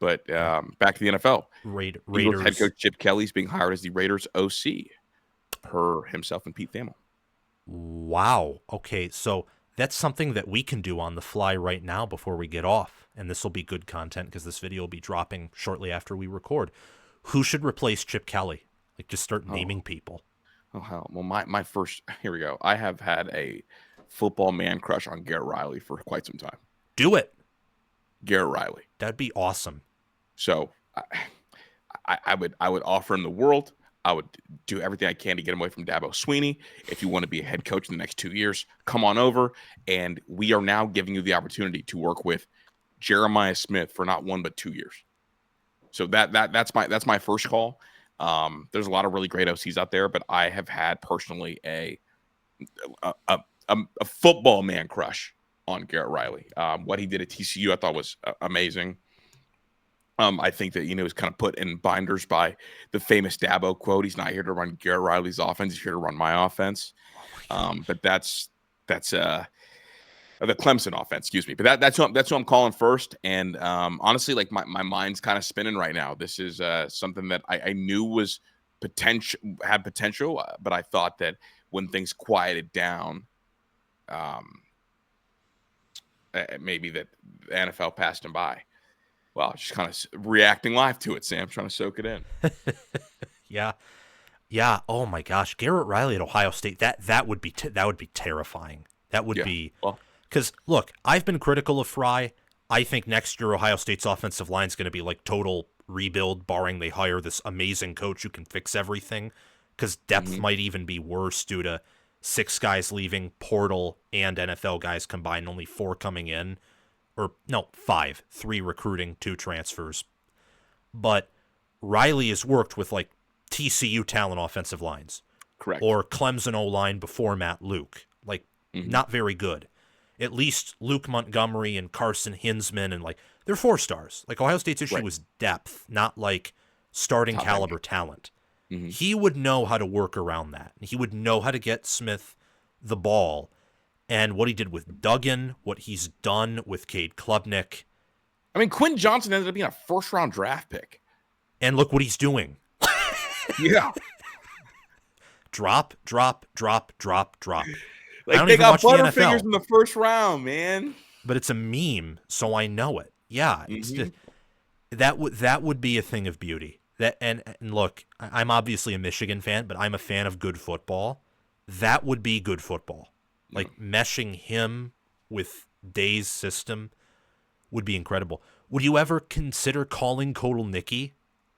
But Yeah. back to the NFL. Eagles head Raiders. coach Chip Kelly is being hired as the Raiders OC, per himself and Pete Thamel. Wow. Okay, so that's something that we can do on the fly right now before we get off. And this will be good content because this video will be dropping shortly after we record. Who should replace Chip Kelly? Like, just start Oh, naming people. oh hell. Well, my first. Here we go. I have had a football man crush on Garrett Riley for quite some time. Do it. Garrett Riley. That'd be awesome. So I would offer him the world. I would do everything I can to get him away from Dabo Sweeney. If you want to be a head coach in the next 2 years, come on over. And we are now giving you the opportunity to work with Jeremiah Smith for not 1 but 2 years. So that's my first call. There's a lot of really great OCs out there, but I have had personally a, a, a football man crush on Garrett Riley. What he did at TCU, I thought was amazing. I think that, he's kind of put in binders by the famous Dabo quote. He's not here to run Garrett Riley's offense. He's here to run my offense. But that's the Clemson offense, excuse me. But that's who I'm calling first. And honestly, like my mind's kind of spinning right now. This is something that I knew was had potential, but I thought that when things quieted down, maybe that the NFL passed him by. Well, just kind of reacting live to it, Sam, trying to soak it in. Yeah. Yeah. Oh my gosh, Garrett Riley at Ohio State. That would be terrifying. That would be, because look, I've been critical of Frye. I think next year Ohio State's offensive line is going to be like total rebuild, barring they hire this amazing coach who can fix everything. Because depth might even be worse due to 6 guys leaving, portal and NFL guys combined, only 4 coming in. Or no, 5, 3 recruiting, 2 transfers. But Riley has worked with like TCU talent offensive lines. Correct. Or Clemson O-line before Matt Luke. Like, not very good. At least Luke Montgomery and Carson Hinsman, and like, they're 4 stars. Like, Ohio State's issue was depth, not like starting caliber talent. He would know how to work around that. He would know how to get Smith the ball. And what he did with Duggan, what he's done with Cade Klubnik. I mean, Quinn Johnson ended up being a first-round draft pick. And look what he's doing. Yeah. Drop. Like, they got Butterfingers in the first round, man. But it's a meme, so I know it. Yeah. It's just, that would be a thing of beauty. And look, I'm obviously a Michigan fan, but I'm a fan of good football. That would be good football. Like, meshing him with Day's system would be incredible. Would you ever consider calling Kotelnicki,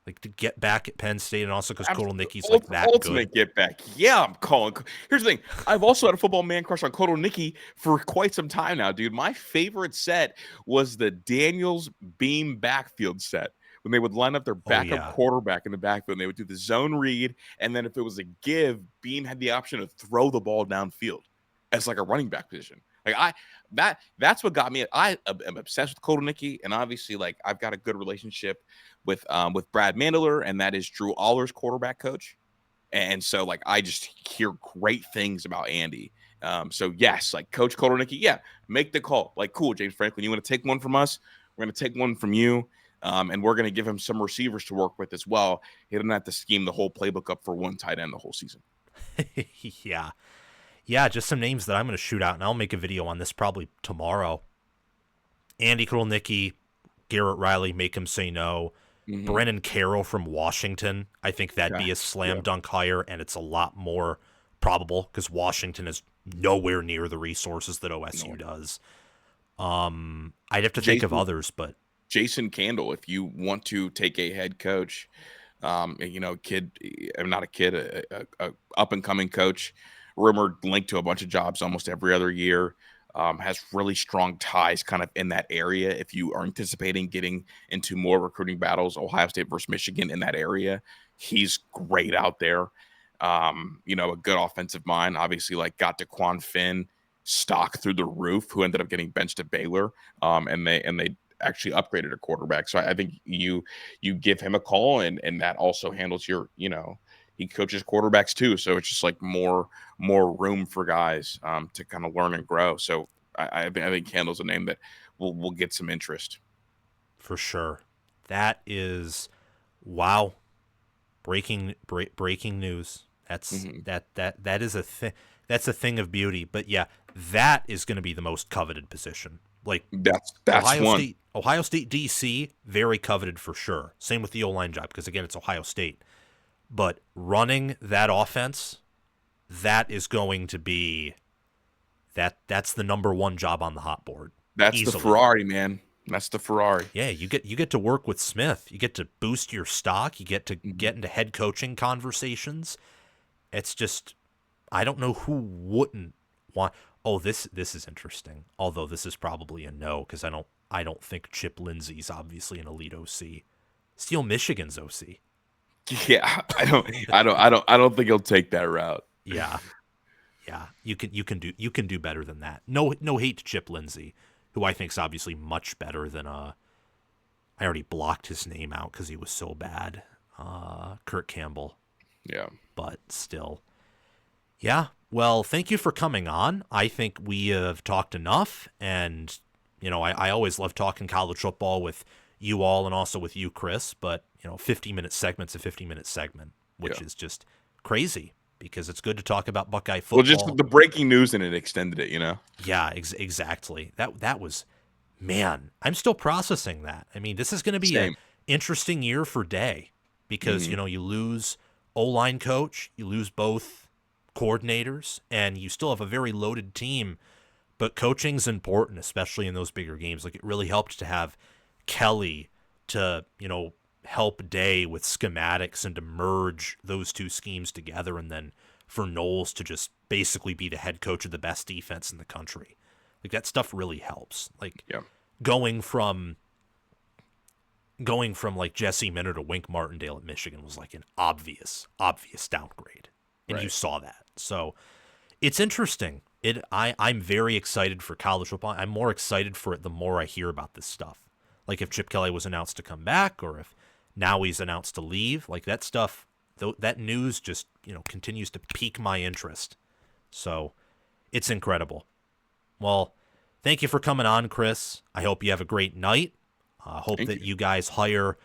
like, to get back at Penn State, and also because Kotelnicki's like that ultimate good? Get back. Yeah, I'm calling. Here's the thing. I've also had a football man crush on Kotelnicki for quite some time now, dude. My favorite set was the Daniels beam backfield set, when they would line up their backup quarterback in the backfield, and they would do the zone read, and then if it was a give, Beam had the option to throw the ball downfield as like a running back position. Like, that's what got me. I am obsessed with Kotelnicki, and obviously, like, I've got a good relationship with Brad Mandler, and that is Drew Aller's quarterback coach. And so, like, I just hear great things about Andy. So yes, like, Coach Kotelnicki, make the call. Like, cool, James Franklin, you want to take one from us? We're going to take one from you. And we're going to give him some receivers to work with as well. He doesn't have to scheme the whole playbook up for one tight end the whole season. Yeah, just some names that I'm going to shoot out, and I'll make a video on this probably tomorrow. Andy Kotelnicki, Garrett Riley, make him say no. Brennan Carroll from Washington, I think that'd be a slam dunk hire, and it's a lot more probable because Washington is nowhere near the resources that OSU does. I'd have to think of others, but Jason Candle, if you want to take a head coach, kid, not a kid, a up and coming coach, rumored linked to a bunch of jobs almost every other year, has really strong ties kind of in that area. If you are anticipating getting into more recruiting battles, Ohio State versus Michigan in that area, he's great out there. A good offensive mind, obviously, like, got DeQuan Finn stock through the roof, who ended up getting benched at Baylor. And they actually upgraded a quarterback. So I think you give him a call, and that also handles your, he coaches quarterbacks too. So it's just like more room for guys to kind of learn and grow. So I think Candle's a name that will get some interest. For sure. That is, wow. Breaking news. That's that is a thing. That's a thing of beauty. But yeah, that is going to be the most coveted position. Like, that's Ohio State DC, very coveted for sure. Same with the O-line job, because again, it's Ohio State. But running that offense, that is going to be that's the number one job on the hot board. That's easily. The Ferrari, man. That's the Ferrari. Yeah, you get to work with Smith. You get to boost your stock. You get to get into head coaching conversations. It's just, I don't know who wouldn't want. Oh, this is interesting. Although this is probably a no, because I don't think Chip Lindsey's obviously an elite OC. Steal Michigan's OC. Yeah, I don't think he'll take that route. Yeah. Yeah. You can do better than that. No hate to Chip Lindsey, who I think is obviously much better than I already blocked his name out because he was so bad. Kurt Campbell. Yeah. But still. Yeah. Well, thank you for coming on. I think we have talked enough, and I always love talking college football with you all and also with you, Kris, but 50-minute segment's a 50-minute segment, which is just crazy because it's good to talk about Buckeye football. Well, just the breaking news and it extended it, Yeah, exactly. That was, man, I'm still processing that. I mean, this is going to be an interesting year for Day because, you lose O-line coach, you lose both coordinators, and you still have a very loaded team, but coaching's important, especially in those bigger games. Like, it really helped to have Kelly to, help Day with schematics and to merge those two schemes together, and then for Knowles to just basically be the head coach of the best defense in the country. Like, that stuff really helps. Like, going from like Jesse Minter to Wink Martindale at Michigan was like an obvious downgrade. And you saw that. So it's interesting. I'm very excited for college football. I'm more excited for it the more I hear about this stuff. Like if Chip Kelly was announced to come back, or if now he's announced to leave, like that stuff, that news just, continues to pique my interest. So it's incredible. Well, thank you for coming on, Kris. I hope you have a great night. I hope that you guys hire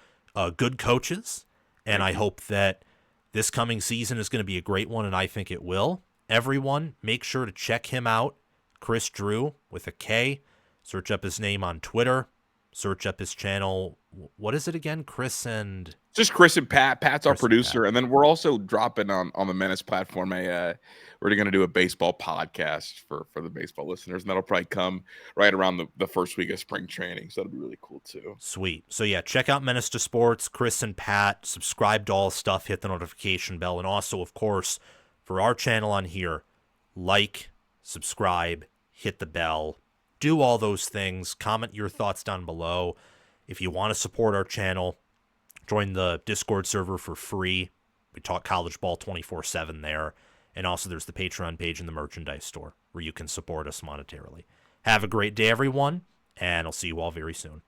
good coaches, and I hope that this coming season is going to be a great one, and I think it will. Everyone, make sure to check him out, Kris Drew with a K. Search up his name on Twitter. Search up his channel. What is it again? Kris and... Just Kris and Pat. Pat's our producer. And then we're also dropping on the Menace platform. We're going to do a baseball podcast for the baseball listeners. And that'll probably come right around the first week of spring training. So that'll be really cool too. Sweet. So yeah, check out Menace to Sports, Kris and Pat. Subscribe to all stuff. Hit the notification bell. And also, of course, for our channel on here, like, subscribe, hit the bell. Do all those things. Comment your thoughts down below. If you want to support our channel, join the Discord server for free. We talk college ball 24/7 there. And also there's the Patreon page and the merchandise store where you can support us monetarily. Have a great day, everyone, and I'll see you all very soon.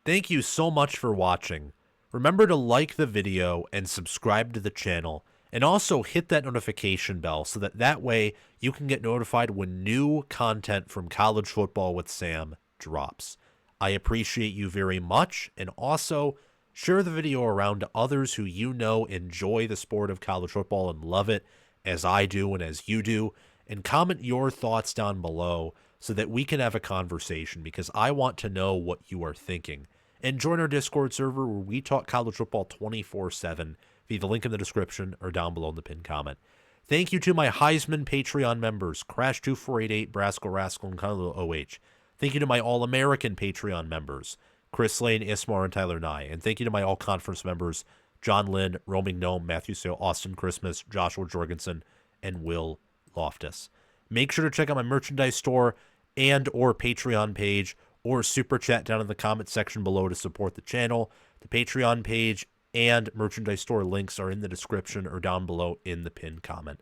Thank you so much for watching. Remember to like the video and subscribe to the channel, and also hit that notification bell so that way you can get notified when new content from College Football with Sam drops. I appreciate you very much, and also share the video around to others who enjoy the sport of college football and love it as I do and as you do, and comment your thoughts down below so that we can have a conversation, because I want to know what you are thinking. And join our Discord server where we talk college football 24/7 via the link in the description or down below in the pinned comment. Thank you to my Heisman Patreon members, Crash2488, Brascal Rascal, and Kylo OH. Thank you to my All-American Patreon members, Chris Lane, Ismar, and Tyler Nye. And thank you to my All-Conference members, John Lynn, Roaming Gnome, Matthew Sale, Austin Christmas, Joshua Jorgensen, and Will Loftus. Make sure to check out my merchandise store and or Patreon page, or super chat down in the comment section below to support the channel. The Patreon page and merchandise store links are in the description or down below in the pinned comment.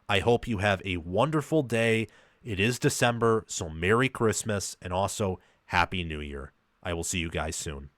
I hope you have a wonderful day. It is December, so Merry Christmas and also Happy New Year. I will see you guys soon.